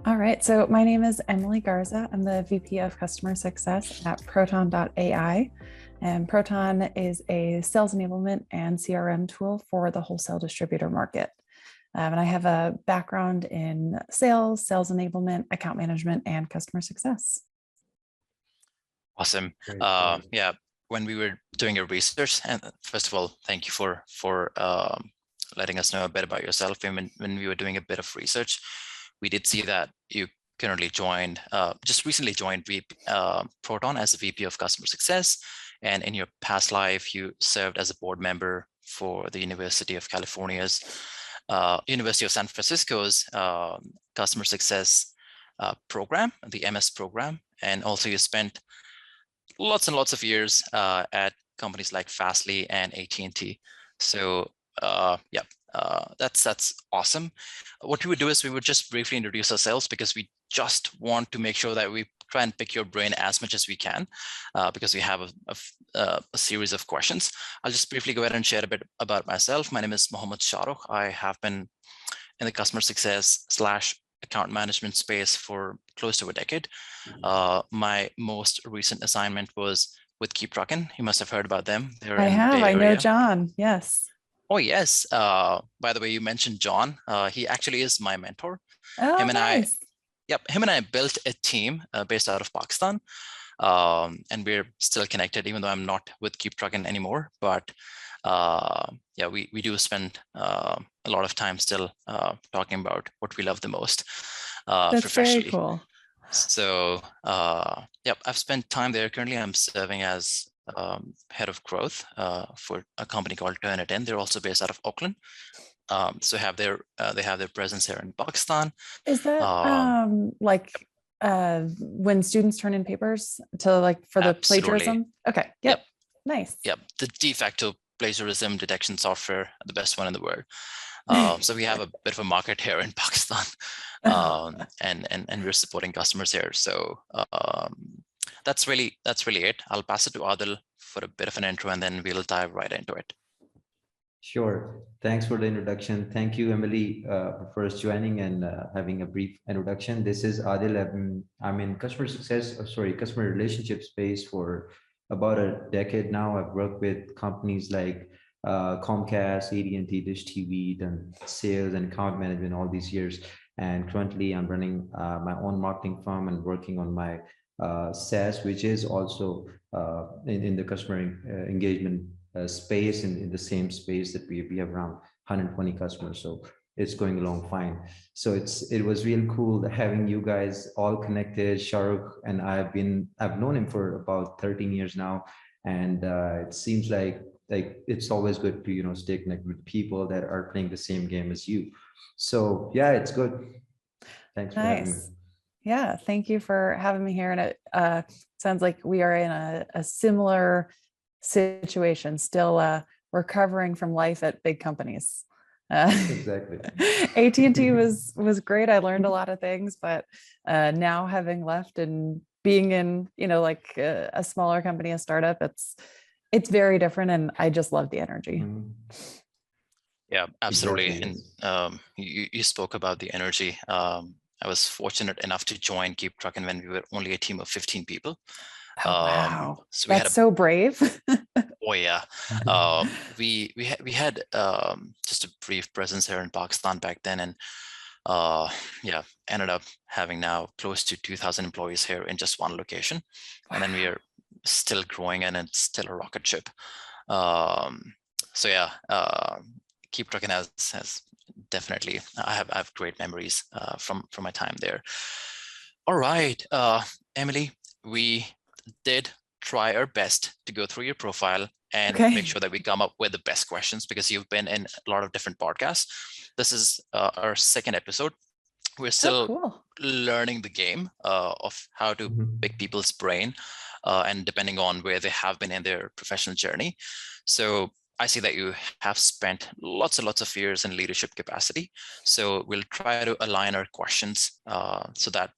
All right. So my name is Emily Garza. I'm the VP of Customer Success at proton.ai. And Proton is a sales enablement and CRM tool for the wholesale distributor market. And I have a background in sales, sales enablement, account management, and customer success. Awesome. Great. Yeah, when we were doing your research, and first of all, thank you for letting us know a bit about yourself. And when we were doing a bit of research, we did see that you currently just recently joined Proton as a VP of Customer Success. And in your past life, you served as a board member for the University of San Francisco's Customer Success program, the MS program. And also you spent lots and lots of years at companies like Fastly and AT&T. So that's awesome. What we would do is we would just briefly introduce ourselves because we just want to make sure that we try and pick your brain as much as we can because we have a series of questions. I'll just briefly go ahead and share a bit about myself. My name is Mohammed Shahrukh. I have been in the customer success / account management space for close to a decade. My most recent assignment was with Keep Truckin'. You must have heard about them. They're in Bay I know Area. John. Yes. Oh, yes. By the way, you mentioned John. He actually is my mentor. Oh, him and nice. him and I built a team based out of Pakistan. And we're still connected, even though I'm not with Keep Truckin' anymore. But yeah, we do spend a lot of time still talking about what we love the most That's professionally. very cool. So yeah, I've spent time there. Currently, I'm serving as head of growth for a company called Turn It In. They're also based out of Auckland. So they have their presence here in Pakistan. Is that like when students turn in papers to for the Absolutely. plagiarism? Okay. Yep. Nice. Yep. The de facto plagiarism detection software, the best one in the world. So we have a bit of a market here in Pakistan, and we're supporting customers here. So that's really it. I'll pass it to Adil for a bit of an intro, and then we'll dive right into it. Sure. Thanks for the introduction. Thank you, Emily, for first joining and having a brief introduction. This is Adil. I'm in customer relationship space for about a decade now. I've worked with companies like Comcast, AT&T, Dish TV, done sales and account management all these years. And currently I'm running my own marketing firm and working on my SaaS, which is also in the customer engagement space, in the same space that we have around 120 customers. So it's going along fine. So it was real cool having you guys all connected. Shahrukh and I've known him for about 13 years now. And it seems like it's always good to stay connected with people that are playing the same game as you. So yeah, it's good. Thanks for having me. Yeah, thank you for having me here. And it sounds like we are in a similar situation, still recovering from life at big companies. Exactly. AT&T was great. I learned a lot of things, but now having left and being in a smaller company, a startup, it's very different, and I just love the energy. Yeah, absolutely. Exactly. And you spoke about the energy. I was fortunate enough to join Keep Truckin' when we were only a team of 15 people. Oh, wow. So we That's so brave. Oh yeah. We had just a brief presence here in Pakistan back then, and yeah, ended up having now close to 2,000 employees here in just one location. Wow. And then we are still growing, and it's still a rocket ship. So yeah, Keep Truckin' has definitely, I have great memories from my time there. All right, Emily, we did try our best to go through your profile and make sure that we come up with the best questions, because you've been in a lot of different podcasts. This is our second episode. We're still learning the game of how to pick people's brain, and depending on where they have been in their professional journey. So I see that you have spent lots and lots of years in leadership capacity. So we'll try to align our questions so that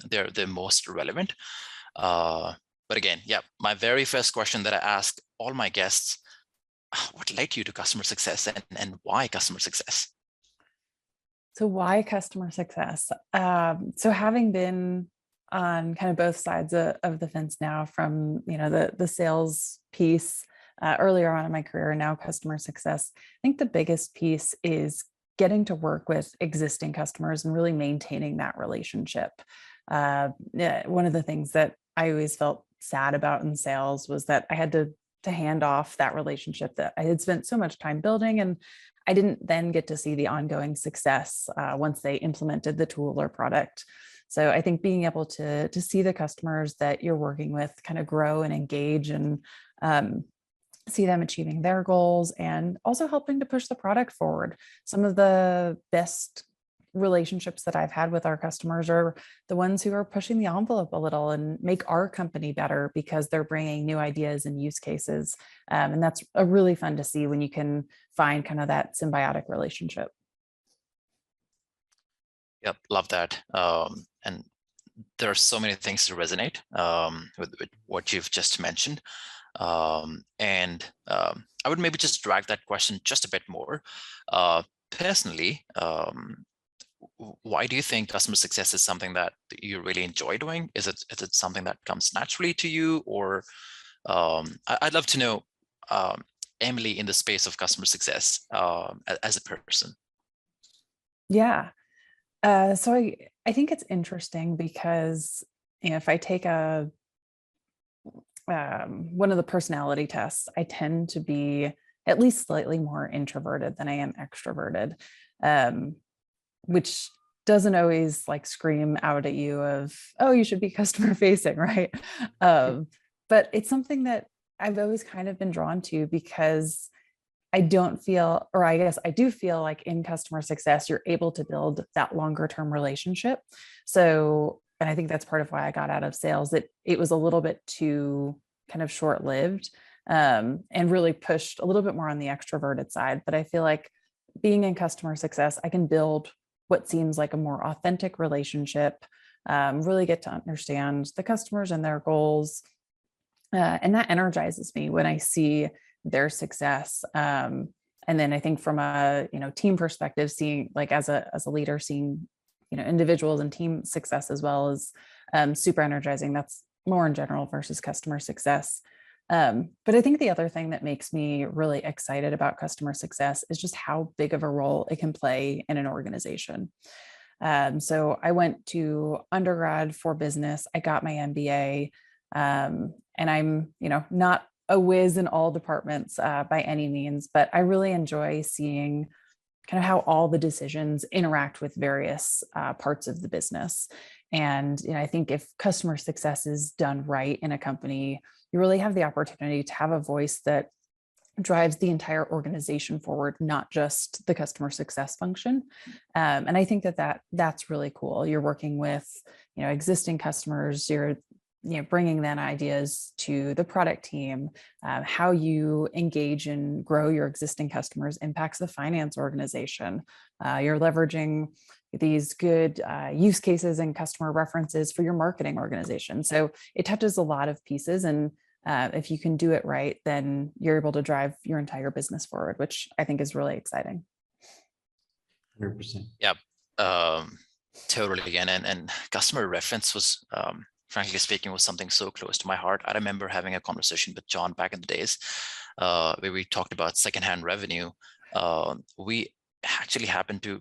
they're most relevant. But again, yeah, my very first question that I ask all my guests: what led you to customer success, and why customer success? So why customer success? So having been on kind of both sides of the fence now, from the sales piece earlier on in my career, and now customer success, I think the biggest piece is getting to work with existing customers and really maintaining that relationship. One of the things that I always felt sad about in sales was that I had to hand off that relationship that I had spent so much time building, and I didn't then get to see the ongoing success once they implemented the tool or product. So I think being able to see the customers that you're working with kind of grow and engage, and see them achieving their goals, and also helping to push the product forward. Some of the best relationships that I've had with our customers are the ones who are pushing the envelope a little and make our company better because they're bringing new ideas and use cases. And that's a really fun to see when you can find kind of that symbiotic relationship. Yep, love that. And there are so many things to resonate with what you've just mentioned. I would maybe just drag that question just a bit more. Personally, why do you think customer success is something that you really enjoy doing? Is it something that comes naturally to you, or I'd love to know, Emily, in the space of customer success as a person. Yeah. So I think it's interesting because if I take one of the personality tests, I tend to be at least slightly more introverted than I am extroverted, which doesn't always like scream out at you of, oh, you should be customer facing, right? But it's something that I've always kind of been drawn to, because I don't feel, or I guess I do feel like in customer success, you're able to build that longer term relationship. So, and I think that's part of why I got out of sales, that it was a little bit too kind of short lived, and really pushed a little bit more on the extroverted side. But I feel like being in customer success, I can build what seems like a more authentic relationship, really get to understand the customers and their goals. And that energizes me when I see their success. And then I think from a team perspective, seeing like as a leader, seeing individuals and team success as well is super energizing. That's more in general versus customer success. But I think the other thing that makes me really excited about customer success is just how big of a role it can play in an organization. So I went to undergrad for business. I got my MBA, and I'm not a whiz in all departments by any means, but I really enjoy seeing kind of how all the decisions interact with various parts of the business. And I think if customer success is done right in a company, you really have the opportunity to have a voice that drives the entire organization forward, not just the customer success function. And I think that's really cool. You're working with existing customers. You're bringing then ideas to the product team. How you engage and grow your existing customers impacts the finance organization. You're leveraging these good use cases and customer references for your marketing organization. So it touches a lot of pieces. And if you can do it right, then you're able to drive your entire business forward, which I think is really exciting. 100%. Yeah, totally. And customer reference was, frankly speaking, was something so close to my heart. I remember having a conversation with John back in the days where we talked about secondhand revenue. We actually happened to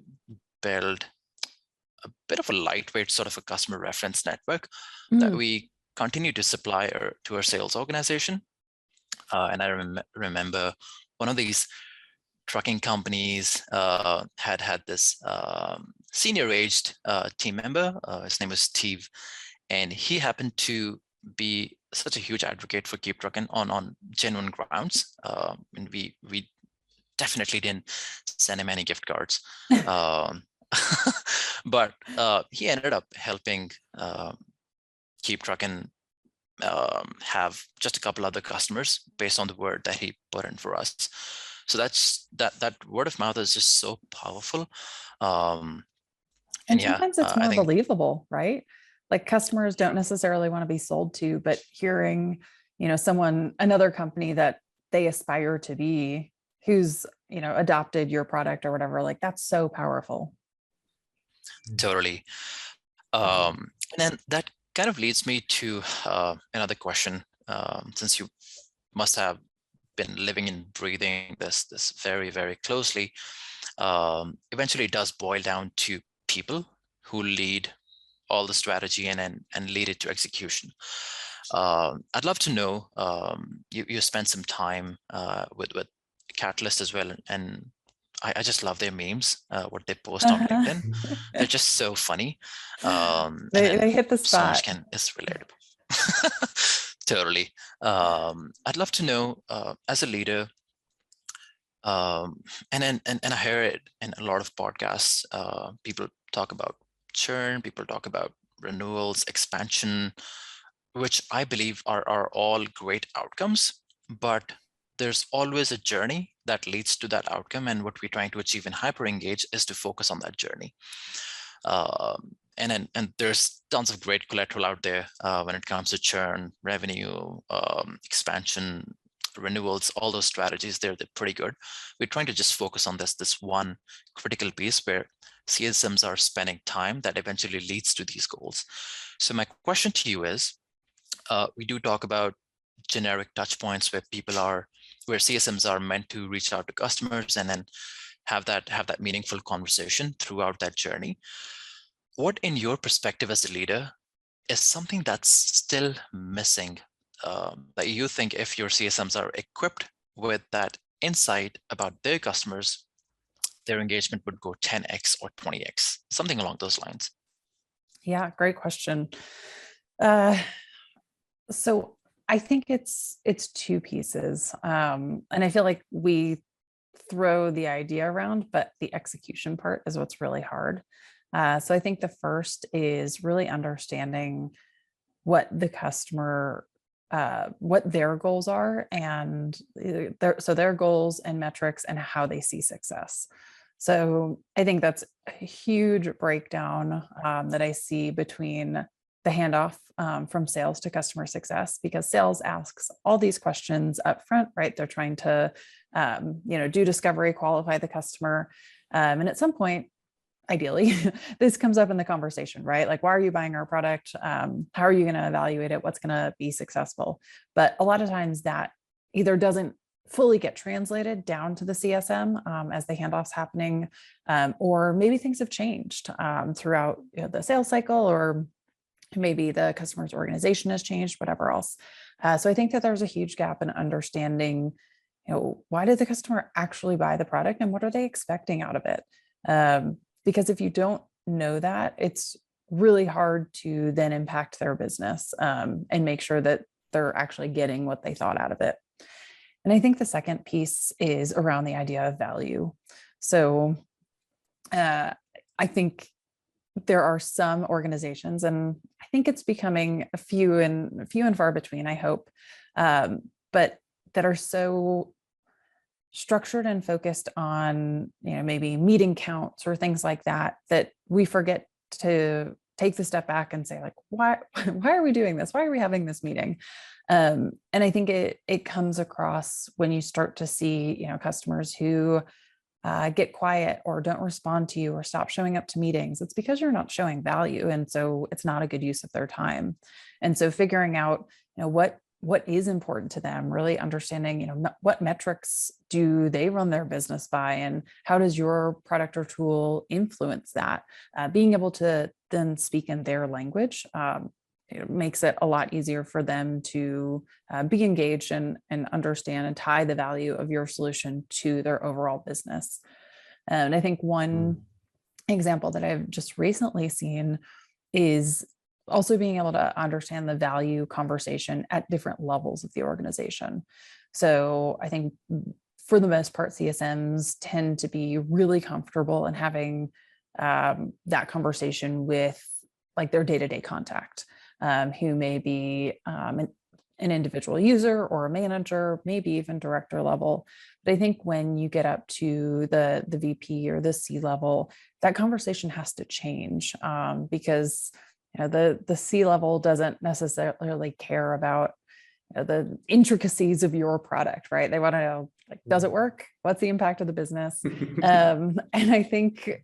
build a bit of a lightweight sort of a customer reference network that we continue to supply to our sales organization. And I remember one of these trucking companies had this senior-aged team member. His name was Steve, and he happened to be such a huge advocate for Keep Trucking on genuine grounds. And we definitely didn't send him any gift cards. But he ended up helping Keep Trucking have just a couple other customers based on the word that he put in for us. So that word of mouth is just so powerful. And sometimes it's more believable, right? Like customers don't necessarily want to be sold to, but hearing, another company that they aspire to be, who's, adopted your product or whatever, like that's so powerful. Totally. And then that kind of leads me to another question, since you must have been living and breathing this very, very closely. Eventually it does boil down to people who lead all the strategy and lead it to execution. I'd love to know, you spent some time with Catalyst as well, and I just love their memes, what they post on LinkedIn. They're just so funny. They hit the so much spot. is relatable. Totally. I'd love to know, as a leader, and I hear it in a lot of podcasts, people talk about churn, people talk about renewals, expansion, which I believe are all great outcomes, but there's always a journey that leads to that outcome. And what we're trying to achieve in Hyperengage is to focus on that journey. And there's tons of great collateral out there when it comes to churn, revenue, expansion, renewals, all those strategies. They're pretty good. We're trying to just focus on this one critical piece where CSMs are spending time that eventually leads to these goals. So my question to you is, we do talk about generic touch points where CSMs are meant to reach out to customers and then have that meaningful conversation throughout that journey. What, in your perspective as a leader, is something that's still missing, that you think if your CSMs are equipped with that insight about their customers, their engagement would go 10x or 20x, something along those lines? Yeah, great question. So I think it's two pieces. And I feel like we throw the idea around, but the execution part is what's really hard. So I think the first is really understanding what the customer, what their goals are, and their goals and metrics and how they see success. So I think that's a huge breakdown that I see between the handoff from sales to customer success, because sales asks all these questions up front, right? They're trying to, do discovery, qualify the customer. And at some point, ideally, this comes up in the conversation, right? Like, why are you buying our product? How are you going to evaluate it? What's going to be successful? But a lot of times that either doesn't fully get translated down to the CSM as the handoff's happening, or maybe things have changed throughout the sales cycle, or maybe the customer's organization has changed, whatever else. So I think that there's a huge gap in understanding, why did the customer actually buy the product and what are they expecting out of it? Because if you don't know that, it's really hard to then impact their business and make sure that they're actually getting what they thought out of it. And I think the second piece is around the idea of value. So I think there are some organizations, and I think it's becoming a few and far between, I hope, but that are so structured and focused on, maybe meeting counts or things like that, that we forget to take the step back and say, like, why are we doing this? Why are we having this meeting? And I think it comes across when you start to see, customers who get quiet or don't respond to you or stop showing up to meetings. It's because you're not showing value. And so it's not a good use of their time. And so figuring out, what is important to them, really understanding, what metrics do they run their business by, and how does your product or tool influence that? Being able to then speak in their language it makes it a lot easier for them to be engaged and understand and tie the value of your solution to their overall business. And I think one example that I've just recently seen is also being able to understand the value conversation at different levels of the organization. So I think for the most part, CSMs tend to be really comfortable in having that conversation with like their day-to-day contact, who may be an individual user or a manager, maybe even director level. But I think when you get up to the VP or the C level, that conversation has to change because the C level doesn't necessarily care about the intricacies of your product, right? They want to know, like, does it work? What's the impact of the business? And I think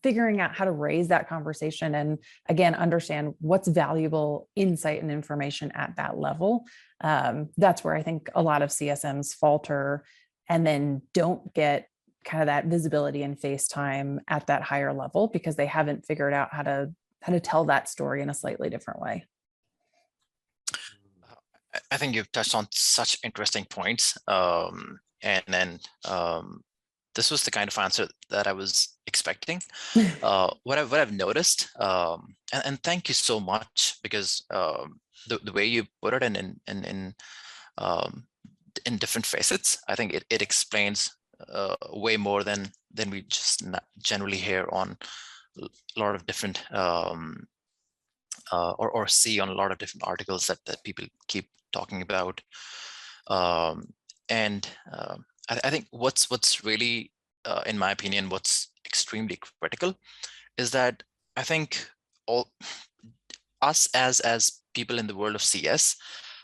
figuring out how to raise that conversation and again, understand what's valuable insight and information at that level. That's where I think a lot of CSMs falter and then don't get kind of that visibility and face time at that higher level because they haven't figured out how to tell that story in a slightly different way. I think you've touched on such interesting points. And then this was the kind of answer that I was expecting. What I've noticed, and thank you so much, because the way you put it in different facets, I think it explains way more than we just generally hear on a lot of different or see on a lot of different articles that people keep talking about. I think what's really, in my opinion, what's extremely critical is that I think all us as people in the world of CS,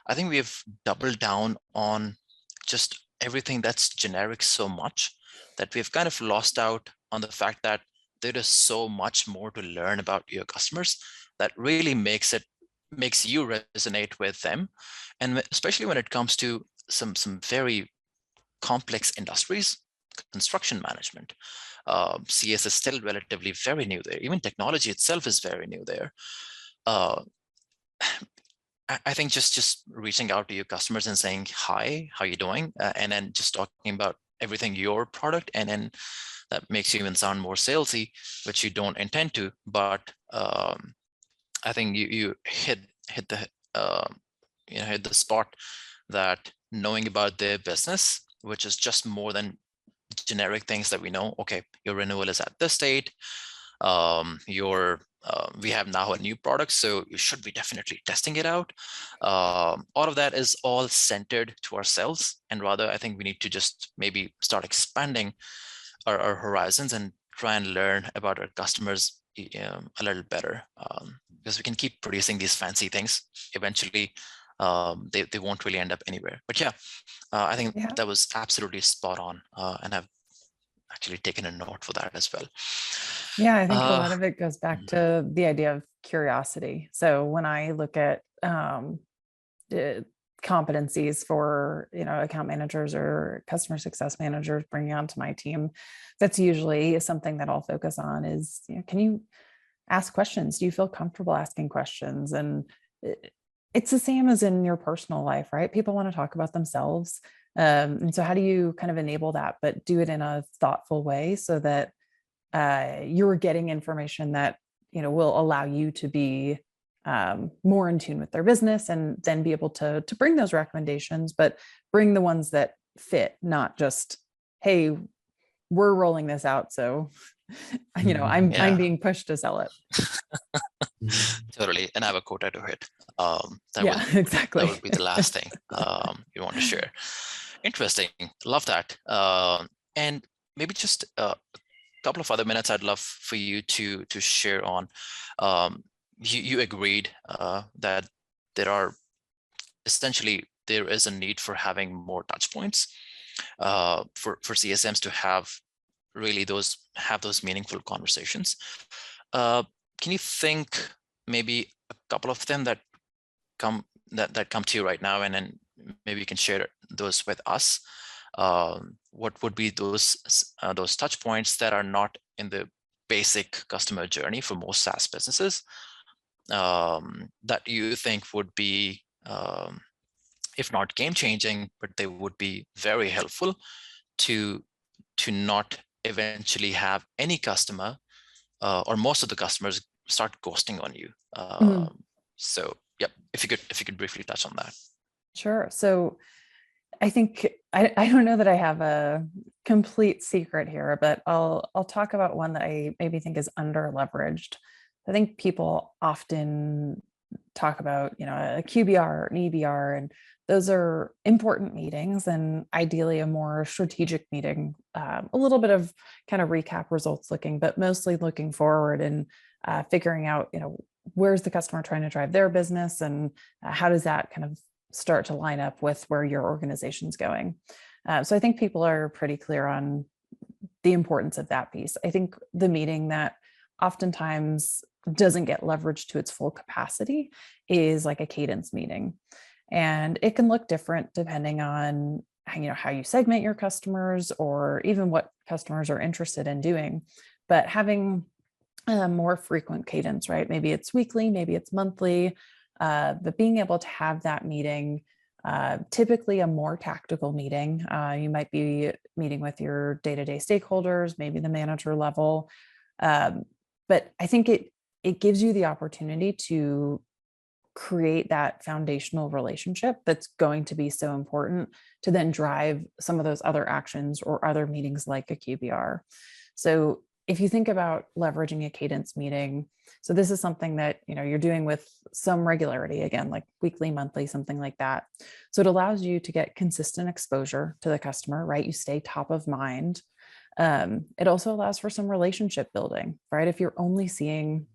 I think we have doubled down on just everything that's generic so much that we've kind of lost out on the fact that there is so much more to learn about your customers that really makes you resonate with them. And especially when it comes to some very complex industries, construction management, CS is still relatively very new there. Even technology itself is very new there. I think just reaching out to your customers and saying, hi, how you doing? And then just talking about everything your product, and then that makes you even sound more salesy, which you don't intend to. But I think you hit the hit the spot, that knowing about their business, which is just more than generic things that we know. Okay, your renewal is at this date. We have now a new product, so you should be definitely testing it out. All of that is all centered to ourselves, and rather I think we need to just maybe start expanding our horizons and try and learn about our customers a little better, because we can keep producing these fancy things. Eventually they won't really end up anywhere. But yeah, I think that was absolutely spot on, and I've actually taken a note for that as well. Yeah, I think a lot of it goes back to the idea of curiosity. So when I look at competencies for account managers or customer success managers bringing onto my team, that's usually something that I'll focus on is, can you ask questions? Do you feel comfortable asking questions? And it's the same as in your personal life, right? People want to talk about themselves. And so how do you kind of enable that, but do it in a thoughtful way so that you're getting information that, will allow you to be more in tune with their business, and then be able to bring those recommendations, but bring the ones that fit, not just, hey, we're rolling this out, so I'm being pushed to sell it. Totally. And I have a quota to hit. Exactly. That would be the last thing you want to share. Interesting. Love that. And maybe just a couple of other minutes I'd love for you to share on. You agreed that there is a need for having more touch points for CSMs to have those meaningful conversations. Can you think maybe a couple of them that come to you right now, and then maybe you can share those with us? What would be those touch points that are not in the basic customer journey for most SaaS businesses, that you think would be, if not game changing, but they would be very helpful to not eventually have any customer or most of the customers start ghosting on you? So yeah, if you could briefly touch on that. Sure. So I think I don't know that I have a complete secret here, but I'll talk about one that I maybe think is under leveraged. I think people often talk about, a QBR or an EBR, and those are important meetings, and ideally a more strategic meeting, a little bit of kind of recap results looking, but mostly looking forward and figuring out, where's the customer trying to drive their business, and how does that kind of start to line up with where your organization's going. So I think people are pretty clear on the importance of that piece. I think the meeting that oftentimes doesn't get leveraged to its full capacity is like a cadence meeting. And it can look different depending on how you segment your customers or even what customers are interested in doing. But having a more frequent cadence, right? Maybe it's weekly, maybe it's monthly, but being able to have that meeting, typically a more tactical meeting. You might be meeting with your day-to-day stakeholders, maybe the manager level. But I think it gives you the opportunity to create that foundational relationship that's going to be so important to then drive some of those other actions or other meetings like a QBR. So if you think about leveraging a cadence meeting, so this is something that you're doing with some regularity, again, like weekly, monthly, something like that. So it allows you to get consistent exposure to the customer, right? You stay top of mind. It also allows for some relationship building, right? If you're only seeing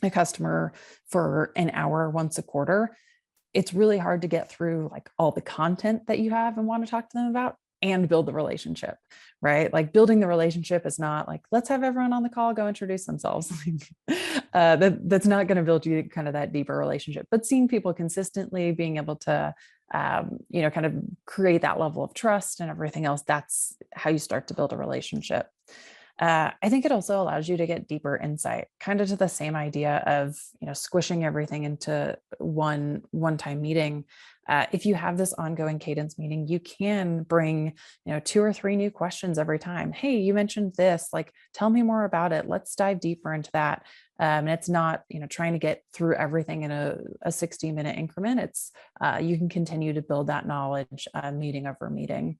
a customer for an hour once a quarter, it's really hard to get through like all the content that you have and want to talk to them about and build the relationship, right? Like building the relationship is not like, let's have everyone on the call go introduce themselves. That's not going to build you kind of that deeper relationship, but seeing people consistently, being able to, kind of create that level of trust and everything else, that's how you start to build a relationship. I think it also allows you to get deeper insight, kind of to the same idea of, squishing everything into one-time meeting. If you have this ongoing cadence meeting, you can bring, 2 or 3 new questions every time. Hey, you mentioned this, like, tell me more about it. Let's dive deeper into that. And it's not, trying to get through everything in a 60-minute increment. It's you can continue to build that knowledge meeting over meeting.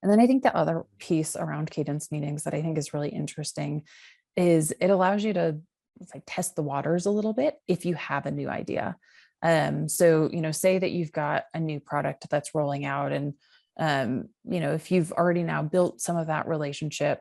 And then I think the other piece around cadence meetings that I think is really interesting is it allows you to test the waters a little bit if you have a new idea. So, say that you've got a new product that's rolling out and, if you've already now built some of that relationship,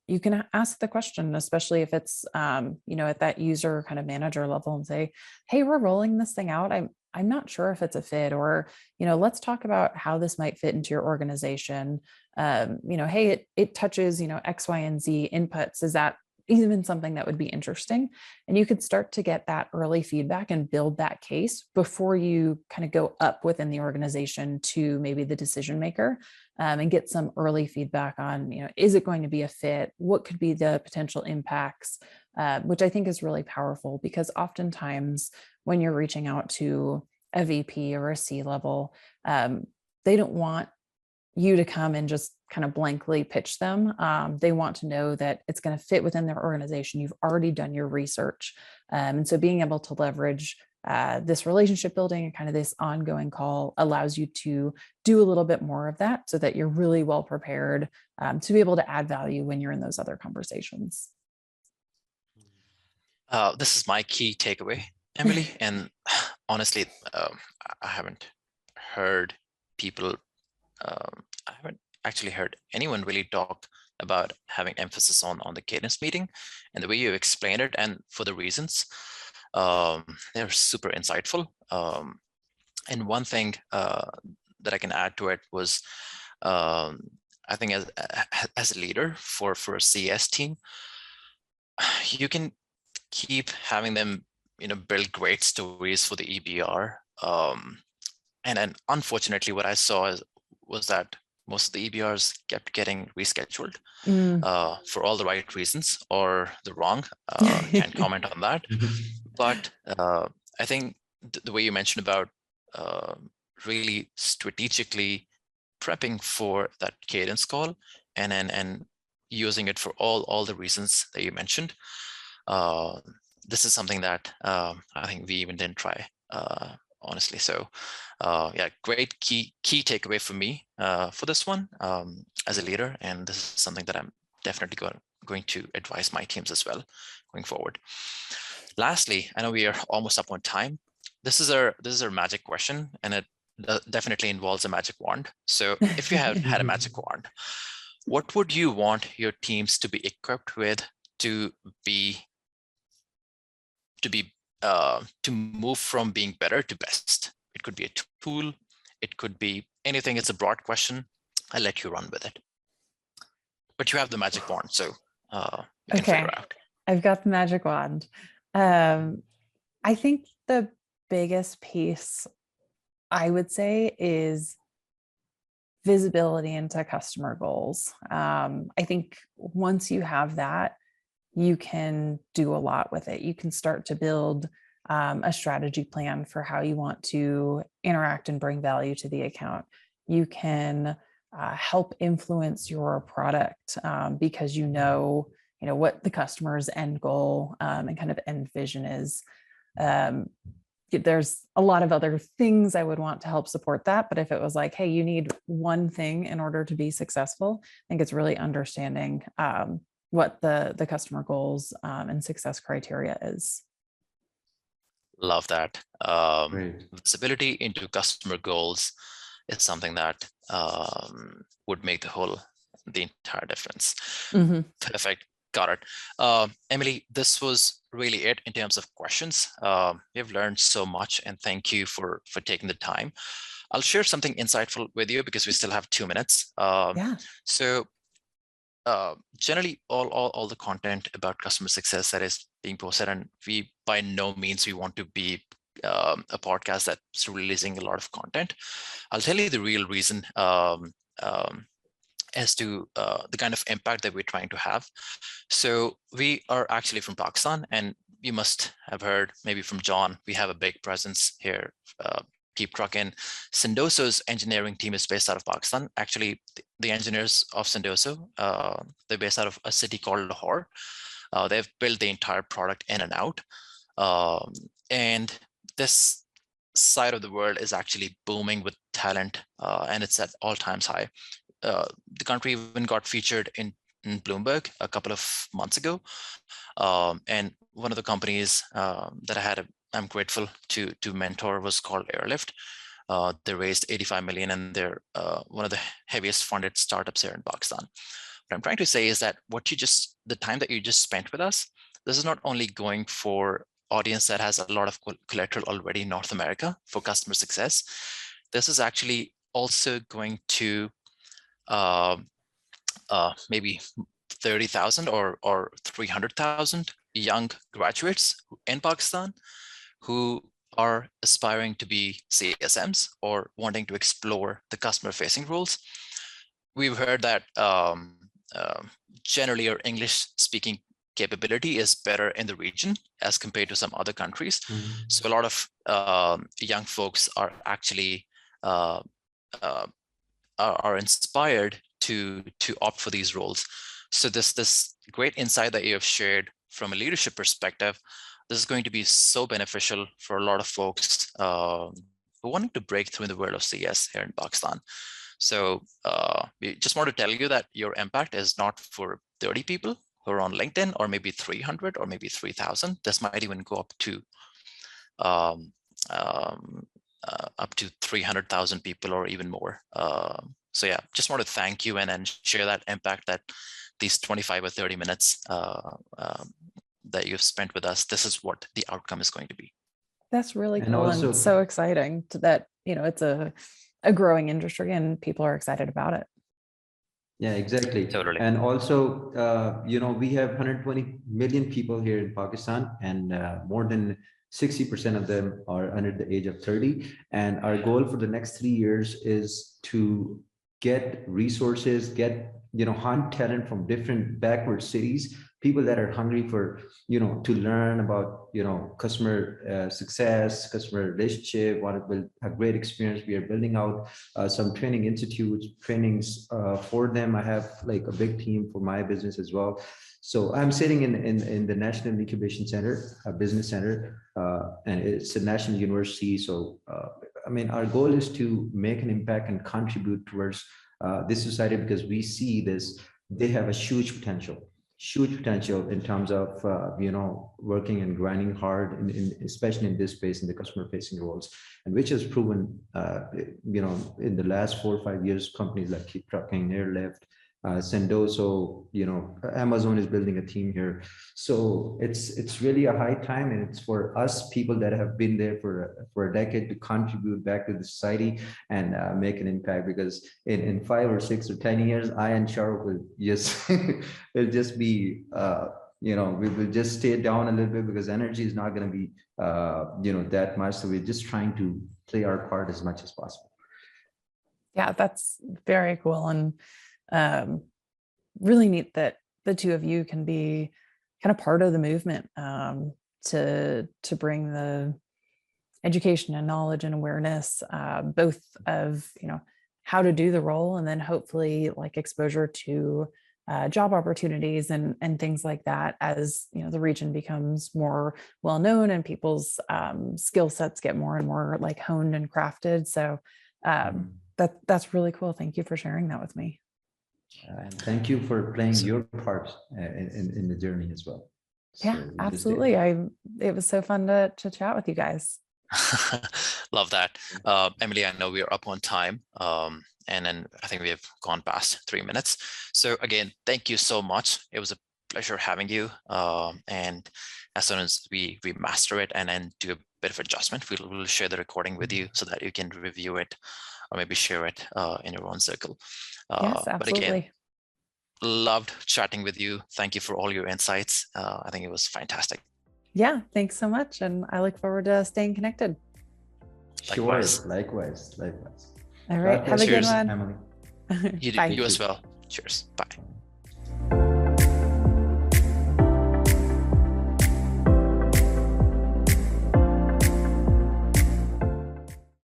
you can ask the question, especially if it's, at that user kind of manager level and say, hey, we're rolling this thing out. I'm not sure if it's a fit, or, let's talk about how this might fit into your organization. Hey, it touches, X, Y, and Z inputs. Is that even something that would be interesting? And you could start to get that early feedback and build that case before you kind of go up within the organization to maybe the decision maker, and get some early feedback on, is it going to be a fit? What could be the potential impacts? Which I think is really powerful, because oftentimes when you're reaching out to a VP or a C level, they don't want you to come and just kind of blankly pitch them. They want to know that it's going to fit within their organization. You've already done your research. And so being able to leverage this relationship building and kind of this ongoing call allows you to do a little bit more of that so that you're really well prepared to be able to add value when you're in those other conversations. This is my key takeaway, Emily. And honestly, I haven't heard people, I haven't actually heard anyone really talk about having emphasis on the cadence meeting, and the way you explained it and for the reasons, they're super insightful. And one thing that I can add to it was, I think as a leader for a CS team, you can keep having them, build great stories for the EBR. And then unfortunately, what I saw was that most of the EBRs kept getting rescheduled for all the right reasons or the wrong. Can't comment on that. But I think the way you mentioned about really strategically prepping for that cadence call and using it for all the reasons that you mentioned, this is something that I think we even didn't try, honestly. So yeah, great key takeaway for me for this one as a leader. And this is something that I'm definitely going to advise my teams as well going forward. Lastly, I know we are almost up on time. This is our magic question, and it definitely involves a magic wand. So if you had a magic wand, what would you want your teams to be equipped with to move from being better to best? It could be a tool, it could be anything. It's a broad question. I'll let you run with it. but you have the magic wand, so you can figure out. I've got the magic wand. I think the biggest piece I would say is visibility into customer goals. I think once you have that, you can do a lot with it. You can start to build a strategy plan for how you want to interact and bring value to the account. You can help influence your product because you know what the customer's end goal and kind of end vision is. There's a lot of other things I would want to help support that, but if it was like, hey, you need one thing in order to be successful, I think it's really understanding what the customer goals and success criteria is. Love that. Great. Visibility into customer goals is something that would make the entire difference. Mm-hmm. Perfect. Got it. Emily, this was really it in terms of questions. We've learned so much, and thank you for taking the time. I'll share something insightful with you because we still have 2 minutes. Yeah. So generally all the content about customer success that is being posted, and we by no means we want to be a podcast that's releasing a lot of content. I'll tell you the real reason as to the kind of impact that we're trying to have. So we are actually from Pakistan, and you must have heard maybe from John, we have a big presence here. Keep trucking. Sendoso's engineering team is based out of Pakistan. Actually, the engineers of Sendoso, they're based out of a city called Lahore. They've built the entire product in and out. And this side of the world is actually booming with talent, and it's at all times high. The country even got featured in Bloomberg a couple of months ago. And one of the companies that I'm grateful to mentor was called Airlift. They raised 85 million, and they're one of the heaviest funded startups here in Pakistan. What I'm trying to say is that the time that you just spent with us, this is not only going for audience that has a lot of collateral already in North America for customer success. This is actually also going to maybe 30,000 or 300,000 young graduates in Pakistan who are aspiring to be CSMs or wanting to explore the customer-facing roles. We've heard that generally your English-speaking capability is better in the region as compared to some other countries. Mm-hmm. So a lot of young folks are actually are inspired to opt for these roles. So this great insight that you have shared from a leadership perspective, this is going to be so beneficial for a lot of folks who are wanting to break through in the world of CS here in Pakistan. So we just want to tell you that your impact is not for 30 people who are on LinkedIn, or maybe 300, or maybe 3,000. This might even go up to 300,000 people or even more. So yeah, just want to thank you and share that impact that these 25 or 30 minutes that you've spent with us, this is what the outcome is going to be. That's really cool and so exciting that, it's a growing industry and people are excited about it. Yeah, exactly. Totally. And also, we have 120 million people here in Pakistan, and more than 60% of them are under the age of 30. And our goal for the next 3 years is to get resources, hunt talent from different backward cities, people that are hungry for, to learn about, customer success, customer relationship, want to build a great experience. We are building out some training institutes, trainings for them. I have like a big team for my business as well. So I'm sitting in the National Incubation Center, a business center, and it's a national university. So, our goal is to make an impact and contribute towards this society, because we see they have a huge potential in terms of, working and grinding hard, especially in this space, in the customer facing roles, and which has proven, in the last 4 or 5 years, companies like Keep Trucking, Airlift, Sendoso, Amazon is building a team here. So it's really a high time, and it's for us people that have been there for a decade to contribute back to the society and make an impact. Because in 5 or 6 or 10 years, I and Shahrukh will just will just be we will just stay down a little bit because energy is not going to be that much. So we're just trying to play our part as much as possible. Yeah, that's very cool, and really neat that the two of you can be kind of part of the movement to bring the education and knowledge and awareness, both of how to do the role, and then hopefully like exposure to job opportunities and things like that as the region becomes more well known and people's skill sets get more and more like honed and crafted. So that's really cool. Thank you for sharing that with me. And thank you for playing your part in the journey as well. Yeah, absolutely. It was so fun to chat with you guys. Love that. Emily, I know we are up on time. And then I think we have gone past 3 minutes. So again, thank you so much. It was a pleasure having you. And as soon as we master it and then do a bit of adjustment, we'll share the recording with you so that you can review it or maybe share it in your own circle. Yes, absolutely. But again, loved chatting with you. Thank you for all your insights. I think it was fantastic. Yeah, thanks so much. And I look forward to staying connected. Sure, likewise. All right, have a good one. Emily. You as well. Cheers. Bye.